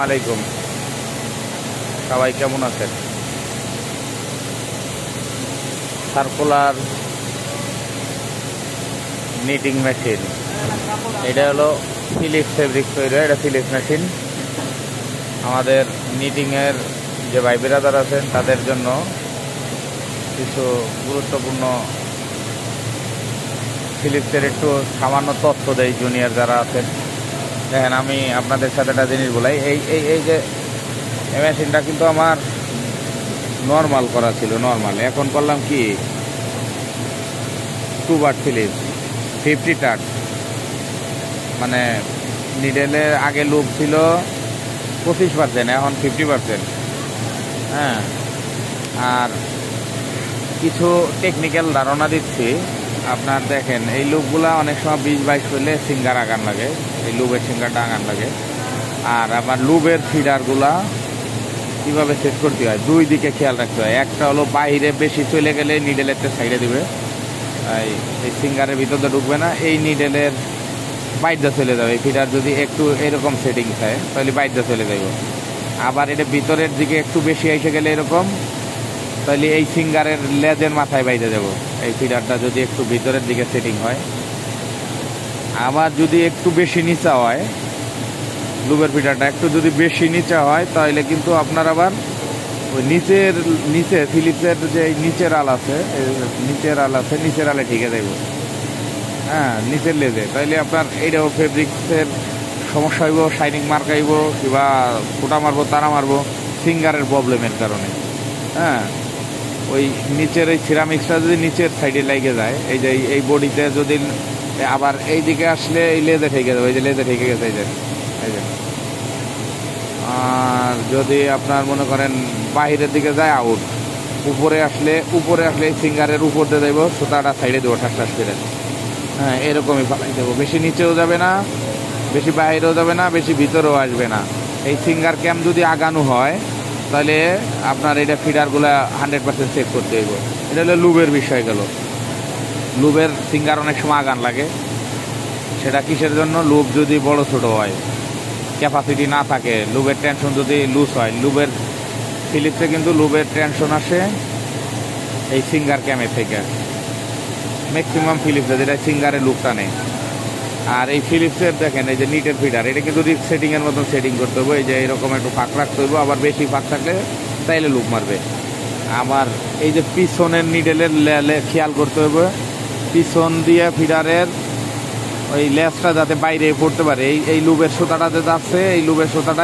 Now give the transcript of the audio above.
আলাইকুম, সবাই কেমন আছেন? সার্কুলার নিটিং মেশিন, এটা হলো ফিলিপস ফেব্রিক তৈরি হয়। এটা ফিলিপস মেশিন আমাদের নিটিংয়ের যে ভাই বিরাদার আছেন তাদের জন্য কিছু গুরুত্বপূর্ণ ফিলিপসের একটু সামান্য তথ্য দেয় জুনিয়র যারা আছেন। দেখেন, আমি আপনাদের সাথে একটা জিনিস বলাই, এই যে এই মেশিনটা কিন্তু আমার নর্মাল করা ছিল, নর্মাল। এখন করলাম কি 2 বার ফিলিপস 50 টাচ, মানে নিডেলের আগে লুপ ছিল 25%, এখন 50%। হ্যাঁ, আর কিছু টেকনিক্যাল ধারণা দিচ্ছি। আপনার দেখেন, এই লুপগুলা অনেক সময় 20-22 করলে সিঙ্গার আগান লাগে, এই লুবের সিঙ্গারটা আগান লাগে। আর আবার লুবের ফিডারগুলা কীভাবে সেট করতে হয়, দুই দিকে খেয়াল রাখতে হয়। একটা হলো বাইরে বেশি চলে গেলে নিডেলের সাইডে দিবে, এই সিঙ্গারের ভিতরে ঢুকবে না, এই নিডেলের বাইরটা চলে যাবে। এই ফিডার যদি একটু এরকম সেটিং হয় তাহলে বাইরটা চলে যাবে। আবার এটা ভিতরের দিকে একটু বেশি এসে গেলে এরকম, তাহলে এই সিঙ্গারের লেজের মাথায় বাইরে যাব। এই ফিডারটা যদি একটু ভিতরের দিকে সেটিং হয়, আবার যদি একটু বেশি নিচা হয়, লুবের ফিডারটা একটু যদি বেশি নিচা হয়, তাহলে কিন্তু আপনার আবার ওই নিচে ফিলিপসের যে নিচের আল আছে, নিচের আলে ঠিকে যাইব। হ্যাঁ, নিচের লেজে, তাইলে আপনার এইটাও ফেব্রিক্সের সমস্যা হইব, শাইনিং মার্কাইব, কিংবা ফোটা মারবো, তারা মারবো সিঙ্গারের প্রবলেমের কারণে। হ্যাঁ, ওই নিচের এই সিরামিক্সটা যদি নিচের সাইডে লেগে যায়, এই যে এই বডিতে যদি আবার এই দিকে আসলে এই লেজে ঠেকে যাবে, এই যে লেজে ঠেকে গেছে, এই যে। আর যদি আপনার মনে করেন বাহিরের দিকে যায় আউট, উপরে আসলে এই সিঙ্গারের উপর দিয়ে দেবো, সুতাটা সাইডে দেবো ঠাস করে। হ্যাঁ, এরকমই ফালাই দেবো, বেশি নিচেও যাবে না, বেশি বাইরেও যাবে না, বেশি ভিতরেও আসবে না। এই সিঙ্গার ক্যাম্প যদি আগানো হয়, তাহলে আপনার এটা ফিডারগুলো 100% সেভ করতে হইব। এটা হলো লুবের বিষয় গেল। লুবের সিঙ্গার অনেক সময় আগান লাগে, সেটা কিসের জন্য? লুব যদি বড় ছোট হয়, ক্যাপাসিটি না থাকে, লুবের টেনশন যদি লুজ হয়, লুবের ফিলিপসে কিন্তু লুবের টেনশন আসে এই সিঙ্গার ক্যামের থেকে ম্যাক্সিমাম ফিলিপসে, যেটা সিঙ্গারের লুপটা নেই। আর এই ফিলিপসের দেখেন, এই যে নিটের ফিডার, এটা কিন্তু সেটিংয়ের মতন সেটিং করতে হবে। এই যে এরকম একটু ফাঁক রাখতে হবে, আবার বেশি ফাঁক থাকলে তাইলে লুপ মারবে। আবার এই যে পিছনের নিডেলের খেয়াল করতে হবে, পিছন দিয়ে ফিডারের ওই লেজটা যাতে বাইরে পড়তে পারে। এই লুবের সুতাটা যে যাচ্ছে, এই লুবের সুতাটা